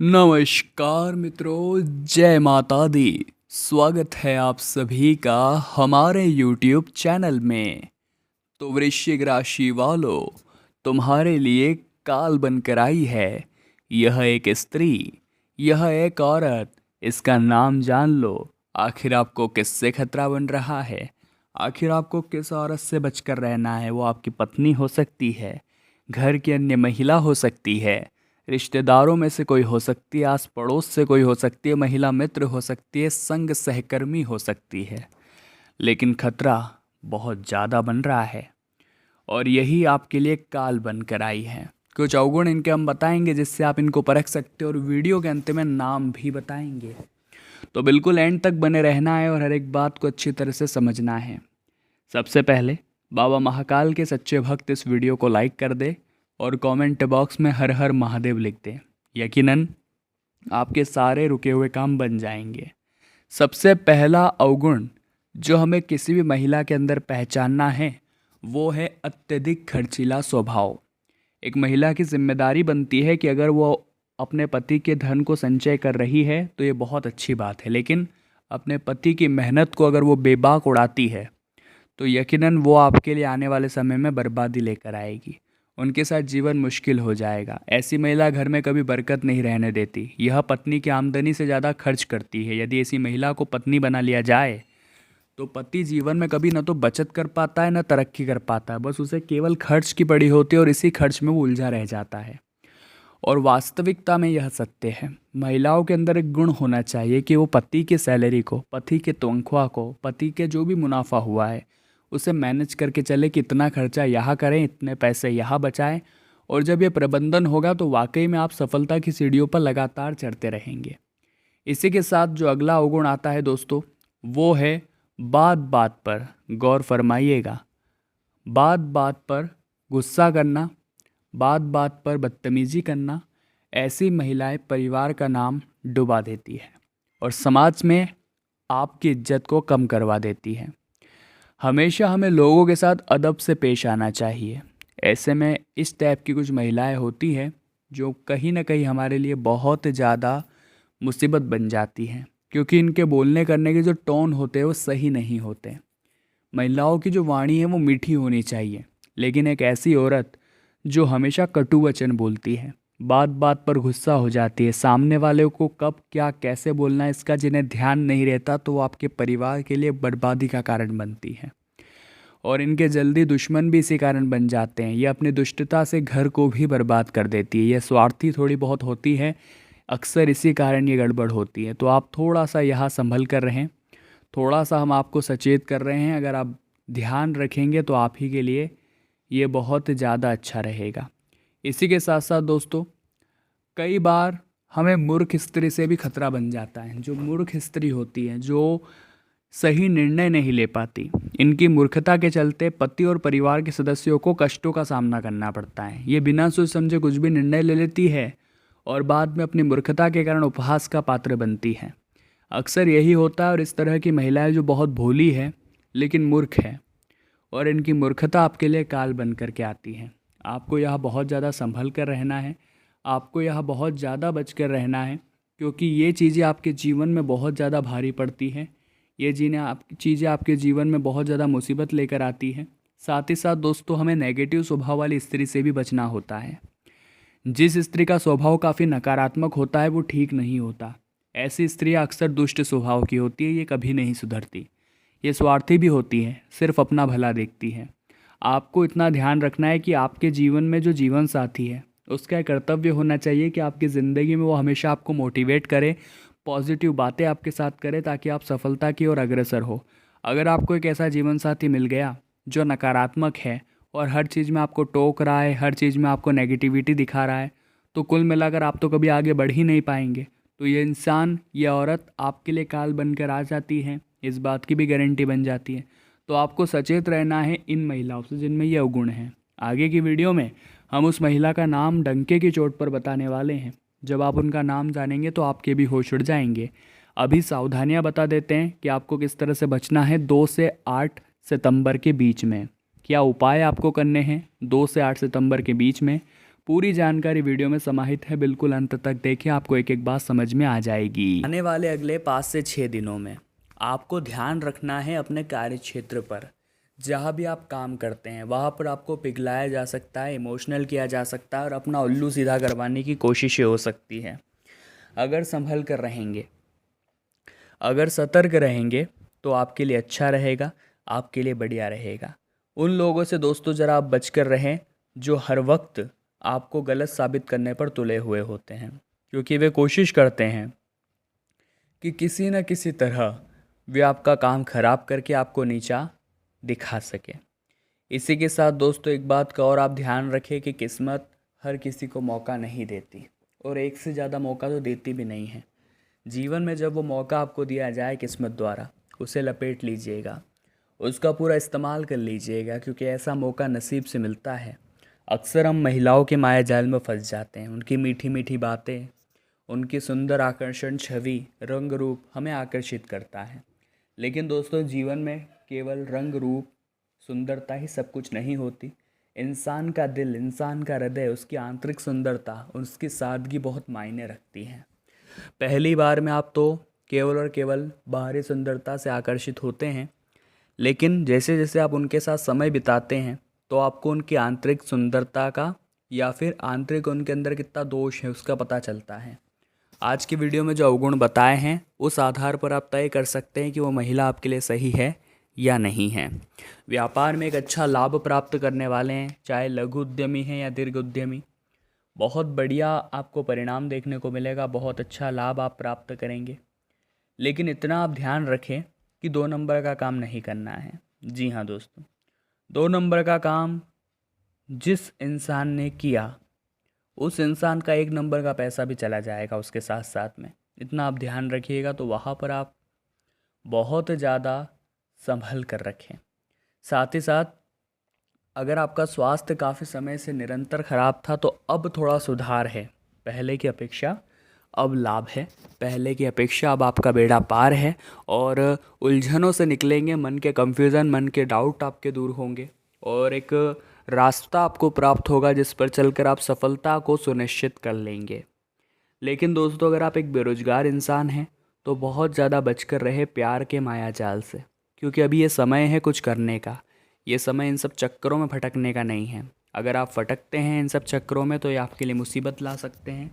नमस्कार मित्रों, जय माता दी। स्वागत है आप सभी का हमारे YouTube चैनल में। तो वृश्चिक राशि वालों, तुम्हारे लिए काल बनकर आई है। यह एक स्त्री, यह एक औरत। इसका नाम जान लो। आखिर आपको किससे खतरा बन रहा है? आखिर आपको किस औरत से बचकर रहना है? वो आपकी पत्नी हो सकती है, घर की अन्य महिला हो सकती है, रिश्तेदारों में से कोई हो सकती है, आस पड़ोस से कोई हो सकती है, महिला मित्र हो सकती है, संग सहकर्मी हो सकती है। लेकिन खतरा बहुत ज़्यादा बन रहा है और यही आपके लिए काल बनकर आई है। कुछ अवगुण इनके हम बताएंगे जिससे आप इनको परख सकते हो, और वीडियो के अंत में नाम भी बताएंगे। तो बिल्कुल एंड तक बने रहना है और हर एक बात को अच्छी तरह से समझना है। सबसे पहले बाबा महाकाल के सच्चे भक्त इस वीडियो को लाइक कर दे और कमेंट बॉक्स में हर हर महादेव लिख दे। यकीनन आपके सारे रुके हुए काम बन जाएंगे। सबसे पहला अवगुण जो हमें किसी भी महिला के अंदर पहचानना है वो है अत्यधिक खर्चीला स्वभाव। एक महिला की जिम्मेदारी बनती है कि अगर वो अपने पति के धन को संचय कर रही है तो ये बहुत अच्छी बात है, लेकिन अपने पति की मेहनत को अगर वो बेबाक उड़ाती है तो यकीनन वो आपके लिए आने वाले समय में बर्बादी लेकर आएगी। उनके साथ जीवन मुश्किल हो जाएगा। ऐसी महिला घर में कभी बरकत नहीं रहने देती। यह पत्नी की आमदनी से ज़्यादा खर्च करती है। यदि ऐसी महिला को पत्नी बना लिया जाए तो पति जीवन में कभी न तो बचत कर पाता है न तरक्की कर पाता है। बस उसे केवल खर्च की पड़ी होती है और इसी खर्च में वो उलझा रह जाता है। और वास्तविकता में यह सत्य है। महिलाओं के अंदर एक गुण होना चाहिए कि वो पति की सैलरी को, पति के तनख्वाह को, पति के जो भी मुनाफा हुआ है उसे मैनेज करके चले कि इतना खर्चा यहाँ करें, इतने पैसे यहाँ बचाएं। और जब ये प्रबंधन होगा तो वाकई में आप सफलता की सीढ़ियों पर लगातार चढ़ते रहेंगे। इसी के साथ जो अगला अवगुण आता है दोस्तों, वो है बात बात पर गौर फरमाइएगा। बात बात पर गुस्सा करना, बात बात पर बदतमीजी करना, ऐसी महिलाएं परिवार का नाम डुबा देती है और समाज में आपकी इज्जत को कम करवा देती है। हमेशा हमें लोगों के साथ अदब से पेश आना चाहिए। ऐसे में इस टाइप की कुछ महिलाएं होती हैं जो कहीं ना कहीं हमारे लिए बहुत ज़्यादा मुसीबत बन जाती हैं, क्योंकि इनके बोलने करने के जो टोन होते हैं वो सही नहीं होते। महिलाओं की जो वाणी है वो मीठी होनी चाहिए, लेकिन एक ऐसी औरत जो हमेशा कटु वचन बोलती है, बात बात पर गुस्सा हो जाती है, सामने वाले को कब क्या कैसे बोलना है इसका जिन्हें ध्यान नहीं रहता, तो वो आपके परिवार के लिए बर्बादी का कारण बनती है। और इनके जल्दी दुश्मन भी इसी कारण बन जाते हैं। ये अपनी दुष्टता से घर को भी बर्बाद कर देती है। यह स्वार्थी थोड़ी बहुत होती है, अक्सर इसी कारण ये गड़बड़ होती है। तो आप थोड़ा सा यहाँ संभल कर रहें। थोड़ा सा हम आपको सचेत कर रहे हैं। अगर आप ध्यान रखेंगे तो आप ही के लिए ये बहुत ज़्यादा अच्छा रहेगा। इसी के साथ साथ दोस्तों, कई बार हमें मूर्ख स्त्री से भी खतरा बन जाता है। जो मूर्ख स्त्री होती है, जो सही निर्णय नहीं ले पाती, इनकी मूर्खता के चलते पति और परिवार के सदस्यों को कष्टों का सामना करना पड़ता है। ये बिना सोच समझे कुछ भी निर्णय ले लेती है और बाद में अपनी मूर्खता के कारण उपहास का पात्र बनती है। अक्सर यही होता है। और इस तरह की महिलाएं जो बहुत भोली है लेकिन मूर्ख है, और इनकी मूर्खता आपके लिए काल बन कर के आती है। आपको यह बहुत ज़्यादा संभल कर रहना है। आपको यह बहुत ज़्यादा बच कर रहना है, क्योंकि ये चीज़ें आपके जीवन में बहुत ज़्यादा भारी पड़ती हैं। ये चीज़ें आपके जीवन में बहुत ज़्यादा मुसीबत लेकर आती हैं। साथ ही साथ दोस्तों, हमें नेगेटिव स्वभाव वाली स्त्री से भी बचना होता है। जिस स्त्री का स्वभाव काफ़ी नकारात्मक होता है वो ठीक नहीं होता। ऐसी स्त्रियाँ अक्सर दुष्ट स्वभाव की होती है। ये कभी नहीं सुधरती। ये स्वार्थी भी होती है, सिर्फ अपना भला देखती है। आपको इतना ध्यान रखना है कि आपके जीवन में जो जीवन साथी है उसका एक कर्तव्य होना चाहिए कि आपकी ज़िंदगी में वो हमेशा आपको मोटिवेट करे, पॉजिटिव बातें आपके साथ करे, ताकि आप सफलता की ओर अग्रसर हो। अगर आपको एक ऐसा जीवन साथी मिल गया जो नकारात्मक है और हर चीज़ में आपको टोक रहा है, हर चीज़ में आपको नेगेटिविटी दिखा रहा है, तो कुल मिलाकर आप तो कभी आगे बढ़ ही नहीं पाएंगे। तो ये इंसान, ये औरत आपके लिए काल बनकर आ जाती है, इस बात की भी गारंटी बन जाती है। तो आपको सचेत रहना है इन महिलाओं से जिनमें ये अवगुण हैं। आगे की वीडियो में हम उस महिला का नाम डंके की चोट पर बताने वाले हैं। जब आप उनका नाम जानेंगे तो आपके भी होश उड़ जाएंगे। अभी सावधानियां बता देते हैं कि आपको किस तरह से बचना है 2 से 8 सितंबर के बीच में। क्या उपाय आपको करने हैं 2 से 8 सितंबर के बीच में? पूरी जानकारी वीडियो में समाहित है, बिल्कुल अंत तक देखिए, आपको एक एक बात समझ में आ जाएगी। आने वाले अगले 5 से 6 दिनों में आपको ध्यान रखना है अपने कार्य क्षेत्र पर। जहाँ भी आप काम करते हैं वहाँ पर आपको पिघलाया जा सकता है, इमोशनल किया जा सकता है और अपना उल्लू सीधा करवाने की कोशिशें हो सकती हैं। अगर संभल कर रहेंगे, अगर सतर्क रहेंगे तो आपके लिए अच्छा रहेगा, आपके लिए बढ़िया रहेगा। उन लोगों से दोस्तों ज़रा आप बच कर रहें जो हर वक्त आपको गलत साबित करने पर तुले हुए होते हैं, क्योंकि वे कोशिश करते हैं कि किसी न किसी तरह वे आपका काम खराब करके आपको नीचा दिखा सके। इसी के साथ दोस्तों एक बात का और आप ध्यान रखें कि किस्मत हर किसी को मौका नहीं देती और एक से ज़्यादा मौका तो देती भी नहीं है। जीवन में जब वो मौका आपको दिया जाए किस्मत द्वारा, उसे लपेट लीजिएगा, उसका पूरा इस्तेमाल कर लीजिएगा, क्योंकि ऐसा मौका नसीब से मिलता है। अक्सर हम महिलाओं के माया जाल में फंस जाते हैं। उनकी मीठी मीठी बातें, उनकी सुंदर आकर्षण छवि, रंग रूप हमें आकर्षित करता है। लेकिन दोस्तों जीवन में केवल रंग रूप सुंदरता ही सब कुछ नहीं होती। इंसान का दिल, इंसान का हृदय, उसकी आंतरिक सुंदरता, उसकी सादगी बहुत मायने रखती है। पहली बार में आप तो केवल और केवल बाहरी सुंदरता से आकर्षित होते हैं, लेकिन जैसे जैसे आप उनके साथ समय बिताते हैं तो आपको उनकी आंतरिक सुंदरता का या फिर आंतरिक उनके अंदर कितना दोष है उसका पता चलता है। आज की वीडियो में जो अवगुण बताए हैं उस आधार पर आप तय कर सकते हैं कि वो महिला आपके लिए सही है या नहीं है। व्यापार में एक अच्छा लाभ प्राप्त करने वाले हैं, चाहे लघु उद्यमी हैं या दीर्घ उद्यमी। बहुत बढ़िया आपको परिणाम देखने को मिलेगा, बहुत अच्छा लाभ आप प्राप्त करेंगे। लेकिन इतना आप ध्यान रखें कि 2 नंबर का काम नहीं करना है। जी हाँ दोस्तों, 2 नंबर का काम जिस इंसान ने किया उस इंसान का 1 नंबर का पैसा भी चला जाएगा उसके साथ साथ में। इतना आप ध्यान रखिएगा, तो वहाँ पर आप बहुत ज़्यादा संभल कर रखें। साथ ही साथ अगर आपका स्वास्थ्य काफ़ी समय से निरंतर ख़राब था तो अब थोड़ा सुधार है, पहले की अपेक्षा अब लाभ है, पहले की अपेक्षा अब आपका बेड़ा पार है और उलझनों से निकलेंगे। मन के कंफ्यूजन, मन के डाउट आपके दूर होंगे और एक रास्ता आपको प्राप्त होगा जिस पर चलकर आप सफलता को सुनिश्चित कर लेंगे। लेकिन दोस्तों अगर आप एक बेरोजगार इंसान हैं तो बहुत ज़्यादा बचकर रहे प्यार के माया जाल से, क्योंकि अभी ये समय है कुछ करने का। ये समय इन सब चक्करों में भटकने का नहीं है। अगर आप भटकते हैं इन सब चक्करों में तो ये आपके लिए मुसीबत ला सकते हैं,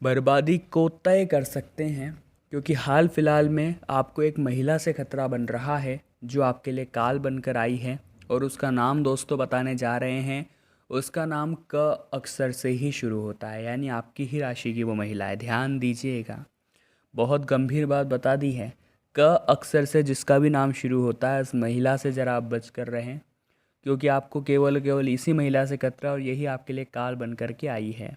बर्बादी को तय कर सकते हैं। क्योंकि हाल फिलहाल में आपको एक महिला से खतरा बन रहा है जो आपके लिए काल बनकर आई है और उसका नाम दोस्तों बताने जा रहे हैं। उसका नाम क अक्षर से ही शुरू होता है, यानी आपकी ही राशि की वो महिला है। ध्यान दीजिएगा, बहुत गंभीर बात बता दी है। क अक्षर से जिसका भी नाम शुरू होता है, उस महिला से ज़रा आप बच कर रहें, क्योंकि आपको केवल केवल इसी महिला से खतरा और यही आपके लिए काल बन कर के आई है।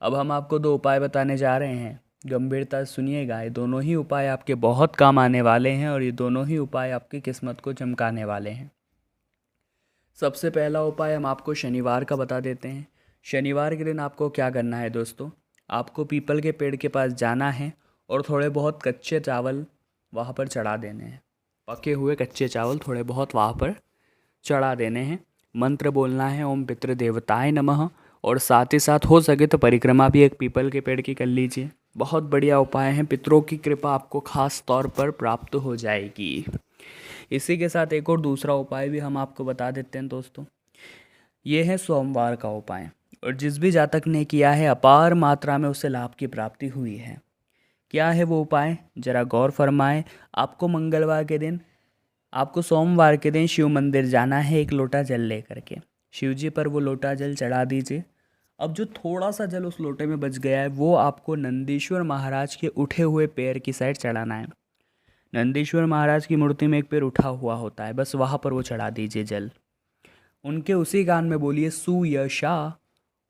अब हम आपको 2 उपाय बताने जा रहे हैं, गंभीरता से सुनिएगा। ये दोनों ही उपाय आपके बहुत काम आने वाले हैं और ये दोनों ही उपाय आपकी किस्मत को चमकाने वाले हैं। सबसे पहला उपाय हम आपको शनिवार का बता देते हैं। शनिवार के दिन आपको क्या करना है दोस्तों, आपको पीपल के पेड़ के पास जाना है और थोड़े बहुत कच्चे चावल वहाँ पर चढ़ा देने हैं। पके हुए कच्चे चावल थोड़े बहुत वहाँ पर चढ़ा देने हैं। मंत्र बोलना है ओम पितृ देवताय नमः, और साथ ही साथ हो सके तो परिक्रमा भी एक पीपल के पेड़ की कर लीजिए। बहुत बढ़िया उपाय हैं, पितरों की कृपा आपको खास तौर पर प्राप्त हो जाएगी। इसी के साथ एक और दूसरा उपाय भी हम आपको बता देते हैं दोस्तों, ये है सोमवार का उपाय। और जिस भी जातक ने किया है अपार मात्रा में उसे लाभ की प्राप्ति हुई है। क्या है वो उपाय, जरा गौर फरमाएं। आपको मंगलवार के दिन, आपको सोमवार के दिन शिव मंदिर जाना है, 1 लोटा जल लेकर के शिव जी पर वो लोटा जल चढ़ा दीजिए। अब जो थोड़ा सा जल उस लोटे में बच गया है वो आपको नंदीश्वर महाराज के उठे हुए पैर की साइड चढ़ाना है। नंदीश्वर महाराज की मूर्ति में एक पैर उठा हुआ होता है, बस वहाँ पर वो चढ़ा दीजिए जल। उनके उसी कान में बोलिए सुयशा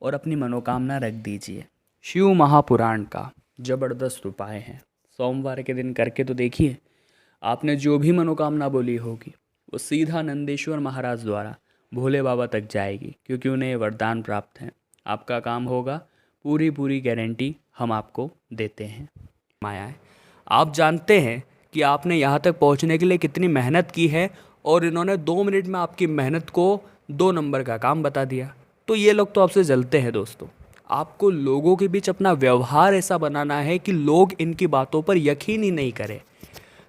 और अपनी मनोकामना रख दीजिए। शिव महापुराण का जबरदस्त उपाय है, सोमवार के दिन करके तो देखिए। आपने जो भी मनोकामना बोली होगी वो सीधा नंदीश्वर महाराज द्वारा भोले बाबा तक जाएगी, क्योंकि उन्हें वरदान प्राप्त है। आपका काम होगा, पूरी गारंटी हम आपको देते हैं। माया, आप जानते हैं कि आपने यहाँ तक पहुँचने के लिए कितनी मेहनत की है और इन्होंने 2 मिनट में आपकी मेहनत को 2 नंबर का काम बता दिया। तो ये लोग तो आपसे जलते हैं दोस्तों। आपको लोगों के बीच अपना व्यवहार ऐसा बनाना है कि लोग इनकी बातों पर यकीन ही नहीं करें।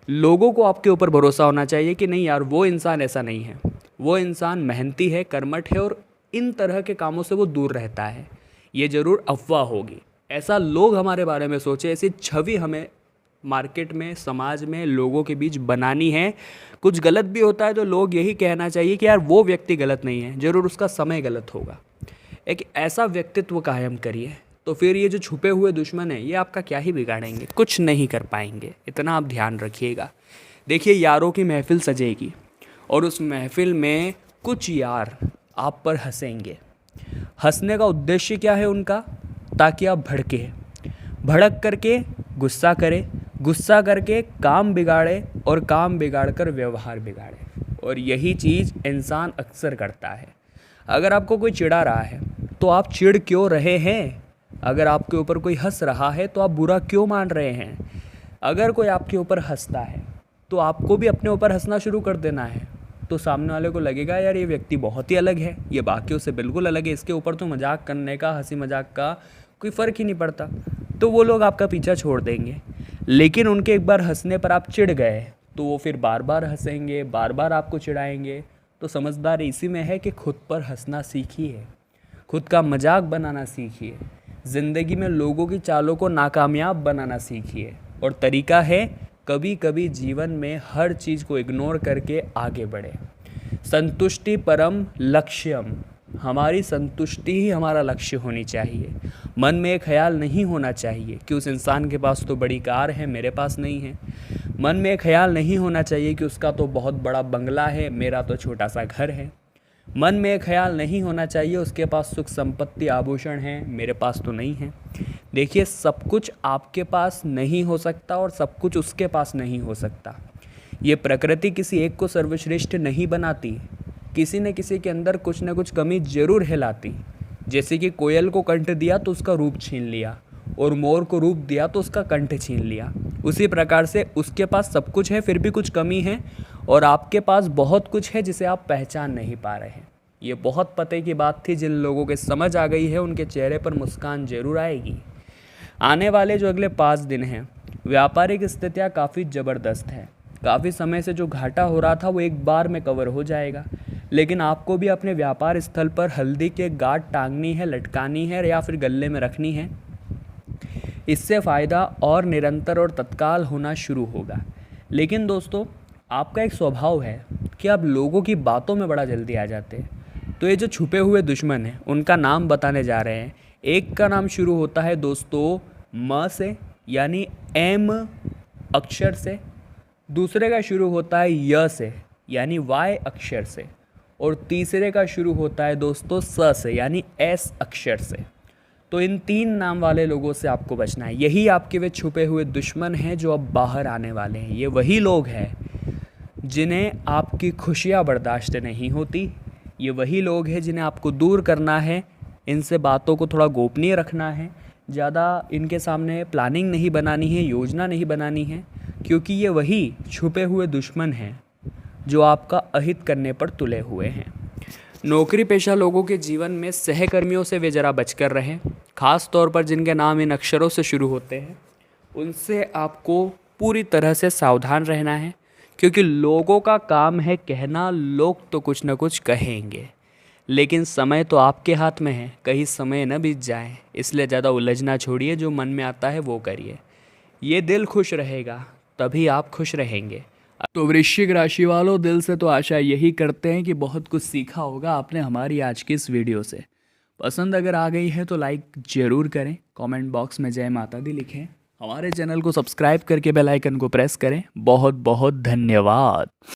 लोगों को आपके ऊपर भरोसा होना चाहिए कि नहीं यार, वो इंसान ऐसा नहीं है, वो इंसान मेहनती है, कर्मठ है और इन तरह के कामों से वो दूर रहता है, ये ज़रूर अफवाह होगी। ऐसा लोग हमारे बारे में सोचे, ऐसी छवि हमें मार्केट में, समाज में, लोगों के बीच बनानी है। कुछ गलत भी होता है तो लोग यही कहना चाहिए कि यार वो व्यक्ति गलत नहीं है, ज़रूर उसका समय गलत होगा। एक ऐसा व्यक्तित्व कायम करिए, तो फिर ये जो छुपे हुए दुश्मन हैं ये आपका क्या ही बिगाड़ेंगे, कुछ नहीं कर पाएंगे। इतना आप ध्यान रखिएगा। देखिए, यारों की महफिल सजेगी और उस महफिल में कुछ यार आप पर हंसेंगे। हंसने का उद्देश्य क्या है उनका? ताकि आप भड़के, भड़क करके गुस्सा करें, गुस्सा करके काम बिगाड़े और काम बिगाड़ कर व्यवहार बिगाड़े। और यही चीज़ इंसान अक्सर करता है। अगर आपको कोई चिढ़ा रहा है तो आप चिढ़ क्यों रहे हैं? अगर आपके ऊपर कोई हंस रहा है तो आप बुरा क्यों मान रहे हैं? अगर कोई आपके ऊपर हंसता है तो आपको भी अपने ऊपर हंसना शुरू कर देना है। तो सामने वाले को लगेगा यार ये व्यक्ति बहुत ही अलग है, ये बाकियों से बिल्कुल अलग है, इसके ऊपर तो मजाक करने का, हंसी मजाक का कोई फ़र्क ही नहीं पड़ता। तो वो लोग आपका पीछा छोड़ देंगे। लेकिन उनके एक बार हंसने पर आप चिढ़ गए तो वो फिर बार बार हंसेंगे, बार बार आपको चिढ़ाएंगे। तो समझदारी इसी में है कि खुद पर हंसना सीखिए, खुद का मजाक बनाना सीखिए, ज़िंदगी में लोगों की चालों को नाकामयाब बनाना सीखिए। और तरीका है, कभी कभी जीवन में हर चीज़ को इग्नोर करके आगे बढ़े। संतुष्टि परम लक्ष्यम, हमारी संतुष्टि ही हमारा लक्ष्य होनी चाहिए। मन में एक ख्याल नहीं होना चाहिए कि उस इंसान के पास तो बड़ी कार है, मेरे पास नहीं है। मन में एक ख्याल नहीं होना चाहिए कि उसका तो बहुत बड़ा बंगला है, मेरा तो छोटा सा घर है। मन में एक ख्याल नहीं होना चाहिए उसके पास सुख संपत्ति आभूषण हैं, मेरे पास तो नहीं है। देखिए, सब कुछ आपके पास नहीं हो सकता और सब कुछ उसके पास नहीं हो सकता। ये प्रकृति किसी एक को सर्वश्रेष्ठ नहीं बनाती, किसी न किसी के अंदर कुछ न कुछ कमी जरूर है लाती। जैसे कि कोयल को कंठ दिया तो उसका रूप छीन लिया, और मोर को रूप दिया तो उसका कंठ छीन लिया। उसी प्रकार से उसके पास सब कुछ है फिर भी कुछ कमी है, और आपके पास बहुत कुछ है जिसे आप पहचान नहीं पा रहे हैं। ये बहुत पते की बात थी। जिन लोगों के समझ आ गई है उनके चेहरे पर मुस्कान जरूर आएगी। आने वाले जो अगले 5 दिन हैं, व्यापारिक स्थितियाँ काफ़ी ज़बरदस्त हैं। काफ़ी समय से जो घाटा हो रहा था वो एक बार में कवर हो जाएगा। लेकिन आपको भी अपने व्यापार स्थल पर हल्दी के गांठ टांगनी है, लटकानी है या फिर गले में रखनी है। इससे फ़ायदा और निरंतर और तत्काल होना शुरू होगा। लेकिन दोस्तों, आपका एक स्वभाव है कि आप लोगों की बातों में बड़ा जल्दी आ जाते हैं। तो ये जो छुपे हुए दुश्मन हैं उनका नाम बताने जा रहे हैं। एक का नाम शुरू होता है दोस्तों म से, यानी एम अक्षर से। दूसरे का शुरू होता है य से, यानी वाई अक्षर से। और तीसरे का शुरू होता है दोस्तों स से, यानी एस अक्षर से। तो इन 3 नाम वाले लोगों से आपको बचना है। यही आपके वे छुपे हुए दुश्मन हैं जो अब बाहर आने वाले हैं। ये वही लोग हैं जिन्हें आपकी खुशियाँ बर्दाश्त नहीं होती। ये वही लोग हैं जिन्हें आपको दूर करना है। इनसे बातों को थोड़ा गोपनीय रखना है, ज़्यादा इनके सामने प्लानिंग नहीं बनानी है, योजना नहीं बनानी है, क्योंकि ये वही छुपे हुए दुश्मन हैं जो आपका अहित करने पर तुले हुए हैं। नौकरी पेशा लोगों के जीवन में सहकर्मियों से वे ज़रा बचकर रहें। ख़ास तौर पर जिनके नाम इन अक्षरों से शुरू होते हैं उनसे आपको पूरी तरह से सावधान रहना है, क्योंकि लोगों का काम है कहना। लोग तो कुछ न कुछ कहेंगे, लेकिन समय तो आपके हाथ में है, कहीं समय न बीत जाए। इसलिए ज़्यादा उलझना छोड़िए, जो मन में आता है वो करिए। ये दिल खुश रहेगा तभी आप खुश रहेंगे। तो वृश्चिक राशि वालों, दिल से तो आशा यही करते हैं कि बहुत कुछ सीखा होगा आपने हमारी आज की इस वीडियो से। पसंद अगर आ गई है तो लाइक ज़रूर करें, कमेंट बॉक्स में जय माता दी लिखें, हमारे चैनल को सब्सक्राइब करके बेल आइकन को प्रेस करें। बहुत बहुत धन्यवाद।